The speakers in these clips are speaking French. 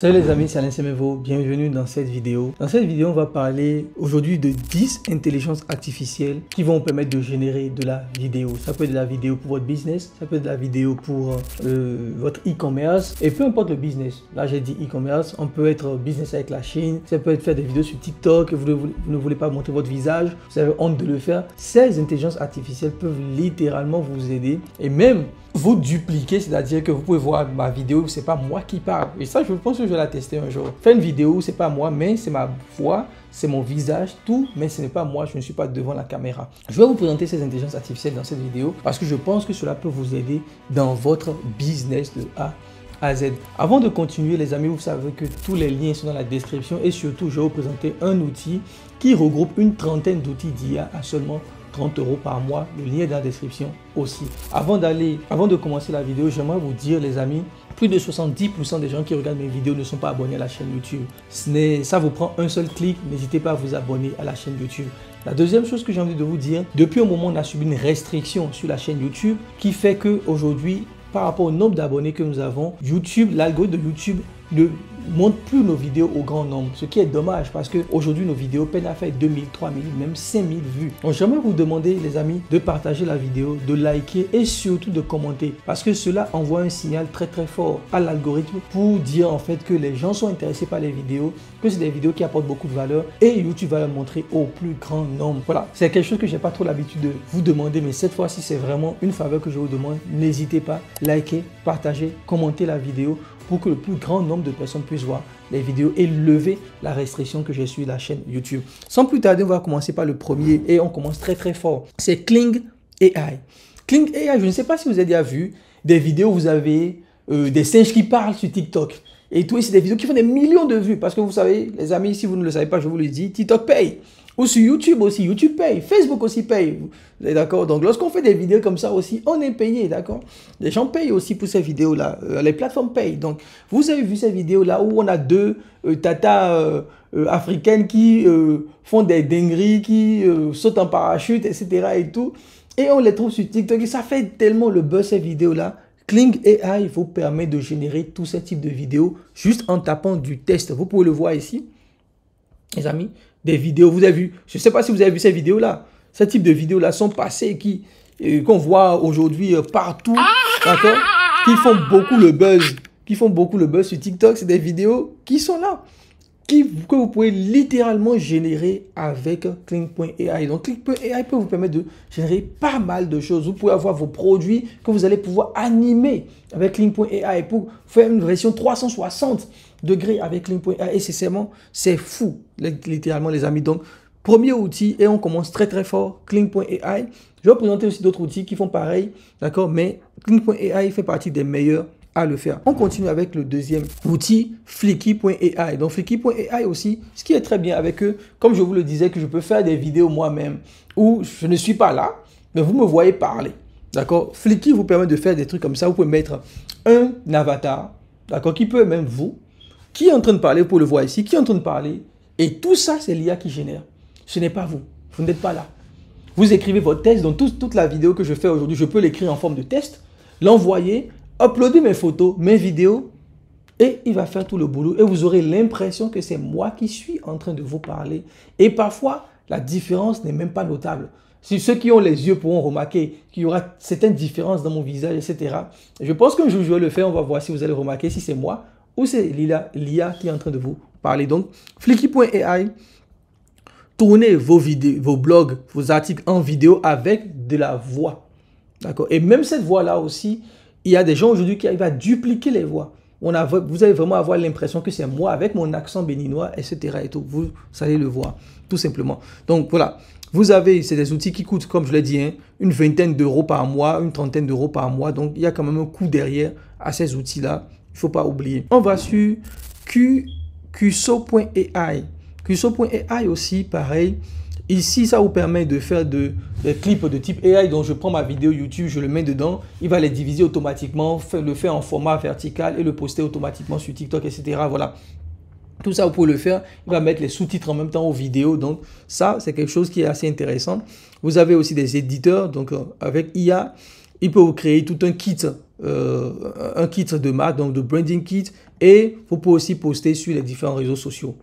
Salut les amis, c'est Alain Semevo, bienvenue dans cette vidéo. Dans cette vidéo, on va parler aujourd'hui de 10 intelligences artificielles qui vont vous permettre de générer de la vidéo. Ça peut être de la vidéo pour votre business, ça peut être de la vidéo pour votre e-commerce et peu importe le business. Là, j'ai dit e-commerce, on peut être business avec la Chine, ça peut être faire des vidéos sur TikTok, vous ne voulez pas montrer votre visage, vous avez honte de le faire. Ces intelligences artificielles peuvent littéralement vous aider et même vous dupliquer, c'est-à-dire que vous pouvez voir ma vidéo, c'est pas moi qui parle. Et ça, je pense que je vais la tester un jour. Faire une vidéo où c'est pas moi, mais c'est ma voix, c'est mon visage, tout, mais ce n'est pas moi, je ne suis pas devant la caméra. Je vais vous présenter ces intelligences artificielles dans cette vidéo parce que je pense que cela peut vous aider dans votre business de A à Z. Avant de continuer, les amis, vous savez que tous les liens sont dans la description et surtout, je vais vous présenter un outil qui regroupe une trentaine d'outils d'IA à seulement 30 € par mois, le lien est dans la description aussi. Avant de commencer la vidéo, j'aimerais vous dire les amis, plus de 70% des gens qui regardent mes vidéos ne sont pas abonnés à la chaîne YouTube. Ça vous prend un seul clic, n'hésitez pas à vous abonner à la chaîne YouTube. La deuxième chose que j'ai envie de vous dire, depuis un moment on a subi une restriction sur la chaîne YouTube qui fait qu'aujourd'hui, par rapport au nombre d'abonnés que nous avons, YouTube, l'algorithme de YouTube ne montre plus nos vidéos au grand nombre, ce qui est dommage parce qu'aujourd'hui nos vidéos peinent à faire 2000, 3000, même 5000 vues. Donc j'aimerais vous demander les amis de partager la vidéo, de liker et surtout de commenter parce que cela envoie un signal très fort à l'algorithme pour dire en fait que les gens sont intéressés par les vidéos, que c'est des vidéos qui apportent beaucoup de valeur et YouTube va le montrer au plus grand nombre. Voilà, c'est quelque chose que j'ai pas trop l'habitude de vous demander, mais cette fois-ci c'est vraiment une faveur que je vous demande. N'hésitez pas, liker, partager, commenter la vidéo pour que le plus grand nombre de personnes puissent voir les vidéos et lever la restriction que j'ai sur la chaîne YouTube. Sans plus tarder, on va commencer par le premier et on commence très fort. C'est Kling AI. Kling AI, je ne sais pas si vous avez déjà vu des vidéos où vous avez des singes qui parlent sur TikTok. Et tout, c'est des vidéos qui font des millions de vues parce que vous savez, les amis, si vous ne le savez pas, je vous le dis, TikTok paye. Ou sur YouTube aussi, YouTube paye, Facebook aussi paye, d'accord? Donc lorsqu'on fait des vidéos comme ça aussi, on est payé, d'accord? Les gens payent aussi pour ces vidéos-là, les plateformes payent. Donc vous avez vu ces vidéos-là où on a deux tatas africaines qui font des dingueries, qui sautent en parachute, etc. et tout. Et on les trouve sur TikTok et ça fait tellement le buzz ces vidéos-là. Kling AI vous permet de générer tous ces types de vidéos juste en tapant du texte. Vous pouvez le voir ici, les amis. Des vidéos, vous avez vu, je ne sais pas si vous avez vu ces vidéos-là. Ce type de vidéos-là sont passées, qu'on voit aujourd'hui partout, d'accord, qui font beaucoup le buzz sur TikTok. C'est des vidéos qui sont là, que vous pouvez littéralement générer avec Kling.ai. Donc Kling.ai peut vous permettre de générer pas mal de choses. Vous pouvez avoir vos produits que vous allez pouvoir animer avec Kling.ai pour faire une version 360 degrés avec Kling.ai. Et c'est fou, littéralement les amis. Donc premier outil et on commence très fort, Kling.ai. Je vais vous présenter aussi d'autres outils qui font pareil, d'accord, mais Kling.ai fait partie des meilleurs à le faire. On continue avec le deuxième outil, Flicky.ai. Donc Flicky.ai aussi, ce qui est très bien avec eux, comme je vous le disais, que je peux faire des vidéos moi-même où je ne suis pas là, mais vous me voyez parler. D'accord? Flicky vous permet de faire des trucs comme ça. Vous pouvez mettre un avatar, d'accord, qui peut même vous, qui est en train de parler, pour le voir ici, qui est en train de parler. Et tout ça, c'est l'IA qui génère. Ce n'est pas vous. Vous n'êtes pas là. Vous écrivez votre test. Donc toute la vidéo que je fais aujourd'hui, je peux l'écrire en forme de test, l'envoyer, uploader mes photos, mes vidéos et il va faire tout le boulot et vous aurez l'impression que c'est moi qui suis en train de vous parler. Et parfois, la différence n'est même pas notable. Si ceux qui ont les yeux pourront remarquer qu'il y aura certaines différences dans mon visage, etc. Je pense qu'un jour, je vais le faire. On va voir si vous allez remarquer si c'est moi ou c'est l'IA qui est en train de vous parler. Donc, Flicky.ai, tournez vos vidéos, vos blogs, vos articles en vidéo avec de la voix. D'accord? Et même cette voix-là aussi, il y a des gens aujourd'hui qui arrivent à dupliquer les voix. Vous allez vraiment avoir l'impression que c'est moi avec mon accent béninois, etc. Et tout. Vous allez le voir, tout simplement. Donc voilà, c'est des outils qui coûtent, comme je l'ai dit, hein, une vingtaine d'euros par mois, une trentaine d'euros par mois. Donc il y a quand même un coût derrière à ces outils-là. Il ne faut pas oublier. On va sur Kuso.ai. Kuso.ai aussi, pareil. Ici, ça vous permet de faire des clips de type AI. Donc, je prends ma vidéo YouTube, je le mets dedans. Il va les diviser automatiquement, le faire en format vertical et le poster automatiquement sur TikTok, etc. Voilà. Tout ça, vous pouvez le faire. Il va mettre les sous-titres en même temps aux vidéos. Donc, ça, c'est quelque chose qui est assez intéressant. Vous avez aussi des éditeurs. Donc, avec IA, il peut vous créer tout un kit un kit de marque, donc de branding kit, et vous pouvez aussi poster sur les différents réseaux sociaux.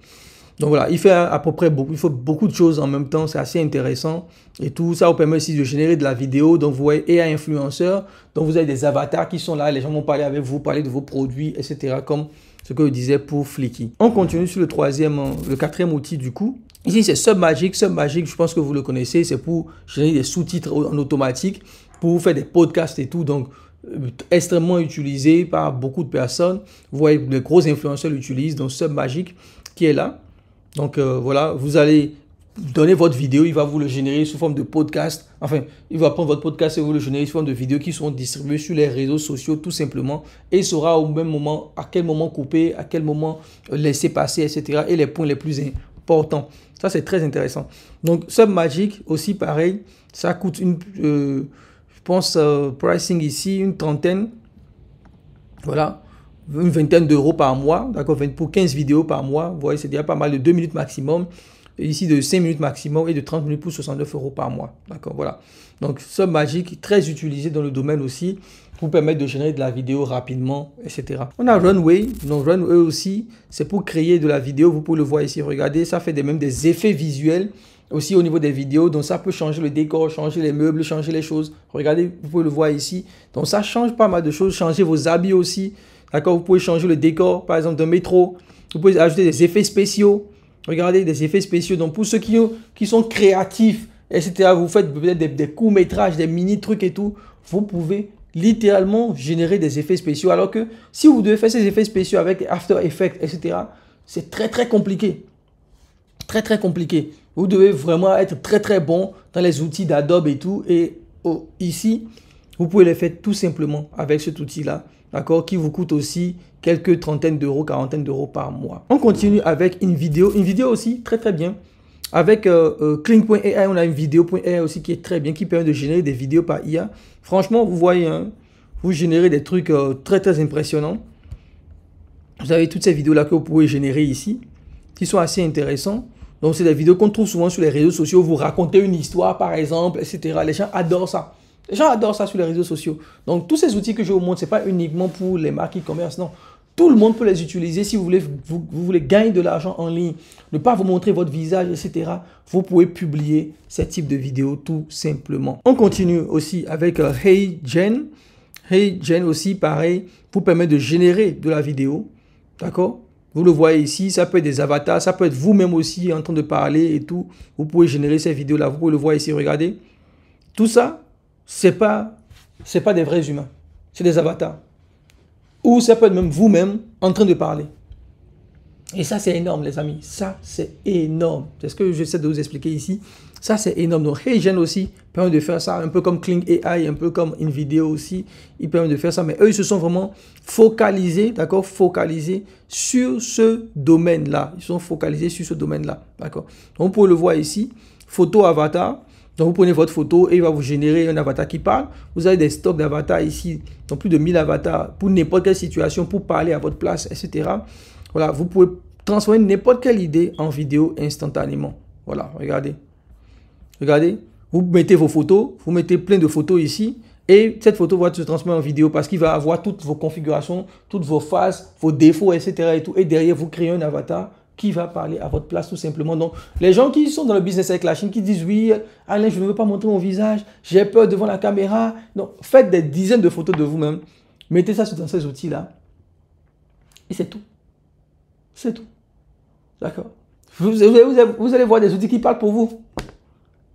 Donc voilà, il fait à peu près beaucoup, il faut beaucoup de choses en même temps, c'est assez intéressant. Et tout ça vous permet aussi de générer de la vidéo. Donc vous voyez, et influenceurs, donc vous avez des avatars qui sont là, les gens vont parler avec vous, parler de vos produits, etc. Comme ce que je disais pour Flicky. On continue sur le quatrième outil du coup. Ici c'est Submagic. Submagic, je pense que vous le connaissez, c'est pour générer des sous-titres en automatique, pour faire des podcasts et tout. Donc extrêmement utilisé par beaucoup de personnes. Vous voyez, les gros influenceurs l'utilisent, donc Submagic qui est là. Donc voilà, vous allez donner votre vidéo, il va vous le générer sous forme de podcast. Enfin, il va prendre votre podcast et vous le générer sous forme de vidéos qui seront distribuées sur les réseaux sociaux tout simplement. Et il saura au même moment à quel moment couper, à quel moment laisser passer, etc. Et les points les plus importants. Ça, c'est très intéressant. Donc, Submagic aussi pareil, ça coûte je pense, pricing ici, une trentaine. Voilà. Une vingtaine d'euros par mois, d'accord, pour 15 vidéos par mois, vous voyez, c'est déjà pas mal, de 2 minutes maximum, ici de 5 minutes maximum et de 30 minutes pour 69 euros par mois, d'accord, voilà. Donc, Submagic, très utilisé dans le domaine aussi, pour permettre de générer de la vidéo rapidement, etc. On a Runway, donc Runway aussi, c'est pour créer de la vidéo, vous pouvez le voir ici, regardez, ça fait même des effets visuels, aussi au niveau des vidéos, donc ça peut changer le décor, changer les meubles, changer les choses, regardez, vous pouvez le voir ici, donc ça change pas mal de choses, changer vos habits aussi. D'accord, vous pouvez changer le décor, par exemple, d'un métro. Vous pouvez ajouter des effets spéciaux. Regardez, des effets spéciaux. Donc, pour ceux qui sont créatifs, etc., vous faites peut-être des courts-métrages, des mini-trucs et tout, vous pouvez littéralement générer des effets spéciaux. Alors que si vous devez faire ces effets spéciaux avec After Effects, etc., c'est très, très compliqué. Très, très compliqué. Vous devez vraiment être très, très bon dans les outils d'Adobe et tout. Et ici, vous pouvez les faire tout simplement avec cet outil-là. D'accord, qui vous coûte aussi quelques trentaines d'euros, quarantaines d'euros par mois. On continue avec une vidéo aussi très très bien. Avec Kling.ai, on a une vidéo.ai aussi qui est très bien, qui permet de générer des vidéos par IA. Franchement, vous voyez, hein, vous générez des trucs très très impressionnants. Vous avez toutes ces vidéos-là que vous pouvez générer ici, qui sont assez intéressants. Donc, c'est des vidéos qu'on trouve souvent sur les réseaux sociaux. Vous racontez une histoire, par exemple, etc. Les gens adorent ça. Les gens adorent ça sur les réseaux sociaux. Donc, tous ces outils que je vous montre, ce n'est pas uniquement pour les marques e-commerce, non. Tout le monde peut les utiliser si vous voulez gagner de l'argent en ligne, ne pas vous montrer votre visage, etc. Vous pouvez publier ces types de vidéos tout simplement. On continue aussi avec HeyGen. HeyGen aussi, pareil, vous permet de générer de la vidéo. D'accord? Vous le voyez ici, ça peut être des avatars, ça peut être vous-même aussi en train de parler et tout. Vous pouvez générer ces vidéos-là. Vous pouvez le voir ici, regardez. Tout ça, c'est pas des vrais humains, c'est des avatars. Ou ça peut être même vous-même en train de parler. Et ça, c'est énorme, les amis. Ça, c'est énorme. C'est ce que j'essaie de vous expliquer ici. Ça, c'est énorme. Donc, HeyGen aussi permet de faire ça, un peu comme Kling.ai, un peu comme InVideo aussi. Ils permettent de faire ça. Mais eux, ils se sont vraiment focalisés, d'accord, focalisés sur ce domaine-là. Ils sont focalisés sur ce domaine-là, d'accord. Donc, vous pouvez le voir ici. Photo avatar. Donc, vous prenez votre photo et il va vous générer un avatar qui parle. Vous avez des stocks d'avatars ici, donc plus de 1000 avatars pour n'importe quelle situation, pour parler à votre place, etc. Voilà, vous pouvez transformer n'importe quelle idée en vidéo instantanément. Voilà, regardez. Regardez, vous mettez vos photos, vous mettez plein de photos ici et cette photo va se transformer en vidéo parce qu'il va avoir toutes vos configurations, toutes vos faces, vos défauts, etc. Et derrière, vous créez un avatar qui va parler à votre place tout simplement. Donc, les gens qui sont dans le business avec la Chine, qui disent « Oui, Alain, je ne veux pas montrer mon visage, j'ai peur devant la caméra. » Donc, faites des dizaines de photos de vous-même. Mettez ça dans ces outils-là. Et c'est tout. C'est tout. D'accord. Vous allez voir des outils qui parlent pour vous.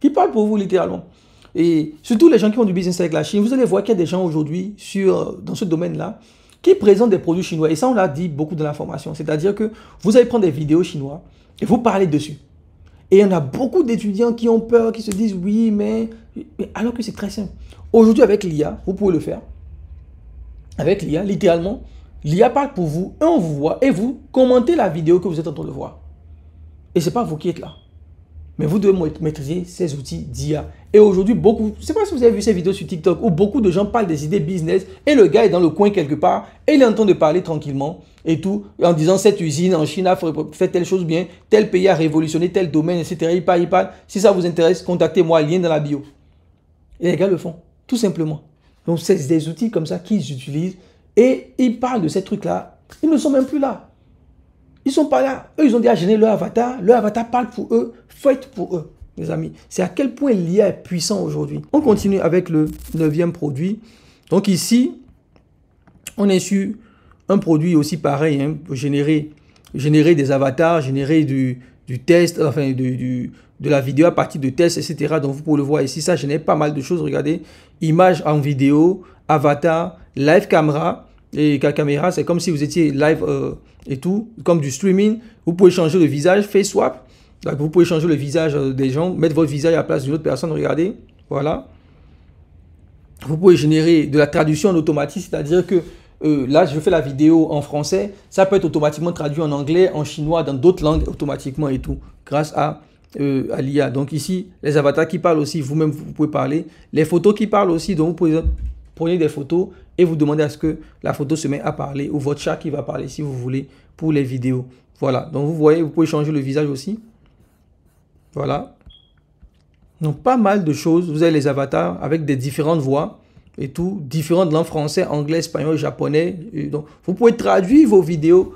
Qui parlent pour vous, littéralement. Et surtout les gens qui font du business avec la Chine, vous allez voir qu'il y a des gens aujourd'hui dans ce domaine-là qui présentent des produits chinois. Et ça, on l'a dit beaucoup dans la formation. C'est-à-dire que vous allez prendre des vidéos chinois et vous parlez dessus. Et il y en a beaucoup d'étudiants qui ont peur, qui se disent « Oui, mais… » Alors que c'est très simple. Aujourd'hui, avec l'IA, vous pouvez le faire. Avec l'IA, littéralement, l'IA parle pour vous, et on vous voit, et vous commentez la vidéo que vous êtes en train de voir. Et ce n'est pas vous qui êtes là. Mais vous devez maîtriser ces outils d'IA. Et aujourd'hui, beaucoup, je ne sais pas si vous avez vu ces vidéos sur TikTok où beaucoup de gens parlent des idées business et le gars est dans le coin quelque part et il est en train de parler tranquillement et tout, en disant cette usine en Chine a fait telle chose bien, tel pays a révolutionné tel domaine, etc. Il parle. Si ça vous intéresse, contactez-moi, lien dans la bio. Et les gars le font, tout simplement. Donc, c'est des outils comme ça qu'ils utilisent et ils parlent de ces trucs-là. Ils ne sont même plus là. Ils ne sont pas là. Eux, ils ont déjà généré leur avatar. Leur avatar parle pour eux, fait pour eux, les amis. C'est à quel point l'IA est puissant aujourd'hui. On continue avec le 9e produit. Donc ici, on est sur un produit aussi pareil, hein, pour générer des avatars, générer du test, enfin de la vidéo à partir de tests, etc. Donc vous pouvez le voir ici, ça génère pas mal de choses. Regardez, images en vidéo, avatar, live camera. Et caméra, c'est comme si vous étiez live et tout, comme du streaming. Vous pouvez changer le visage, face swap. Donc vous pouvez changer le visage des gens, mettre votre visage à la place d'une autre personne, regardez. Voilà. Vous pouvez générer de la traduction en automatique, c'est-à-dire que là, je fais la vidéo en français, ça peut être automatiquement traduit en anglais, en chinois, dans d'autres langues automatiquement et tout, grâce à l'IA. Donc ici, les avatars qui parlent aussi, vous-même, vous pouvez parler. Les photos qui parlent aussi, donc vous pouvez prendre des photos et vous demandez à ce que la photo se mette à parler ou votre chat qui va parler si vous voulez pour les vidéos. Voilà, donc vous voyez, vous pouvez changer le visage aussi. Voilà. Donc pas mal de choses, vous avez les avatars avec des différentes voix et tout, différentes langues français, anglais, espagnol, japonais. Et donc, vous pouvez traduire vos vidéos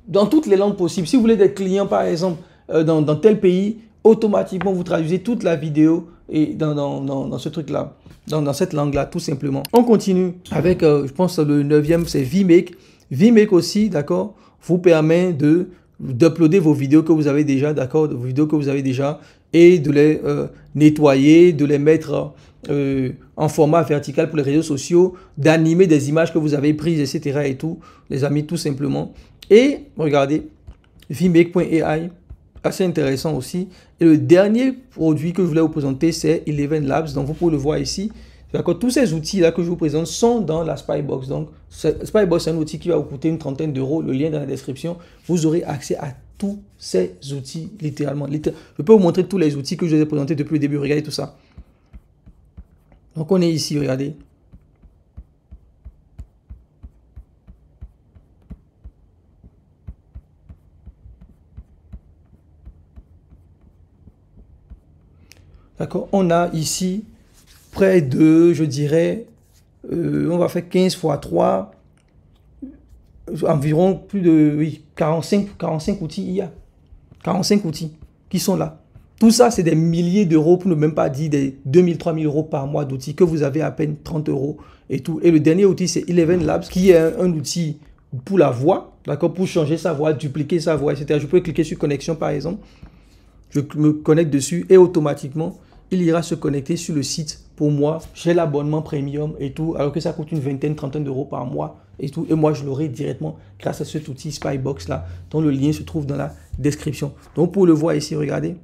dans toutes les langues possibles. Si vous voulez des clients, par exemple, dans tel pays, automatiquement, vous traduisez toute la vidéo et dans ce truc-là, dans cette langue-là, tout simplement. On continue avec, je pense, le 9e, c'est vMake. vMake aussi, d'accord, vous permet d'uploader vos vidéos que vous avez déjà, d'accord, vos vidéos que vous avez déjà, et de les nettoyer, de les mettre en format vertical pour les réseaux sociaux, d'animer des images que vous avez prises, etc. et tout, les amis, tout simplement. Et regardez, vMake.ai, assez intéressant aussi. Et le dernier produit que je voulais vous présenter, c'est Eleven Labs. Donc, vous pouvez le voir ici. D'accord, tous ces outils-là que je vous présente sont dans la Spybox. Donc, Spybox, c'est un outil qui va vous coûter une trentaine d'euros. Le lien dans la description. Vous aurez accès à tous ces outils, littéralement. Je peux vous montrer tous les outils que je vous ai présentés depuis le début. Regardez tout ça. Donc, on est ici, regardez. D'accord, on a ici près de, je dirais, on va faire 15 fois 3, environ plus de 45 outils IA. 45 outils qui sont là. Tout ça, c'est des milliers d'euros, pour ne même pas dire des 2000, 3000 euros par mois d'outils que vous avez à peine 30 euros et tout. Et le dernier outil, c'est Eleven Labs, qui est un outil pour la voix, d'accord, pour changer sa voix, dupliquer sa voix, etc. Je peux cliquer sur connexion, par exemple. Je me connecte dessus et automatiquement, il ira se connecter sur le site. Pour moi, j'ai l'abonnement premium et tout, alors que ça coûte une vingtaine, trentaine d'euros par mois et tout. Et moi, je l'aurai directement grâce à cet outil Spybox là, dont le lien se trouve dans la description. Donc, pour le voir ici, regardez.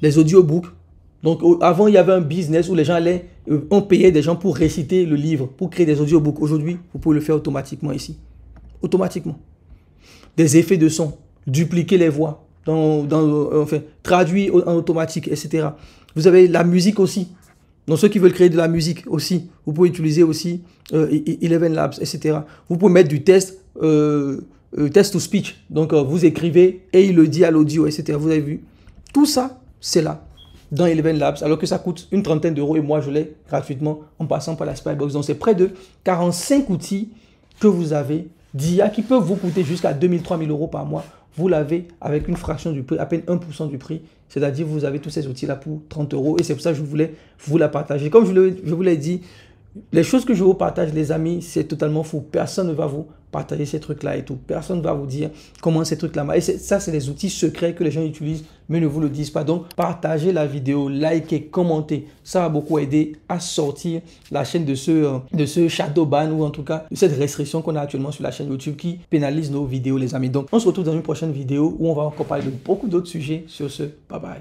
Les audiobooks. Donc, avant, il y avait un business où les gens on payait des gens pour réciter le livre, pour créer des audiobooks. Aujourd'hui, vous pouvez le faire automatiquement ici. Automatiquement. Des effets de son, dupliquer les voix, enfin, traduire en automatique, etc. Vous avez la musique aussi. Donc, ceux qui veulent créer de la musique aussi, vous pouvez utiliser aussi Eleven Labs, etc. Vous pouvez mettre du test, test to speech. Donc, vous écrivez et il le dit à l'audio, etc. Vous avez vu? Tout ça, c'est là, dans Eleven Labs, alors que ça coûte une trentaine d'euros et moi, je l'ai gratuitement en passant par la Spybox. Donc, c'est près de 45 outils que vous avez d'IA qui peuvent vous coûter jusqu'à 2000, 3000 euros par mois. Vous l'avez avec une fraction du prix, à peine 1% du prix. C'est-à-dire vous avez tous ces outils-là pour 30 euros. Et c'est pour ça que je voulais vous la partager. Comme je vous l'ai dit, les choses que je vous partage, les amis, c'est totalement faux. Personne ne va vous partager ces trucs-là et tout. Personne ne va vous dire comment ces trucs-là marchent. Et ça, c'est des outils secrets que les gens utilisent, mais ne vous le disent pas. Donc, partagez la vidéo, likez, commentez. Ça va beaucoup aider à sortir la chaîne de ce shadow ban ou en tout cas de cette restriction qu'on a actuellement sur la chaîne YouTube qui pénalise nos vidéos, les amis. Donc, on se retrouve dans une prochaine vidéo où on va encore parler de beaucoup d'autres sujets. Sur ce, bye bye.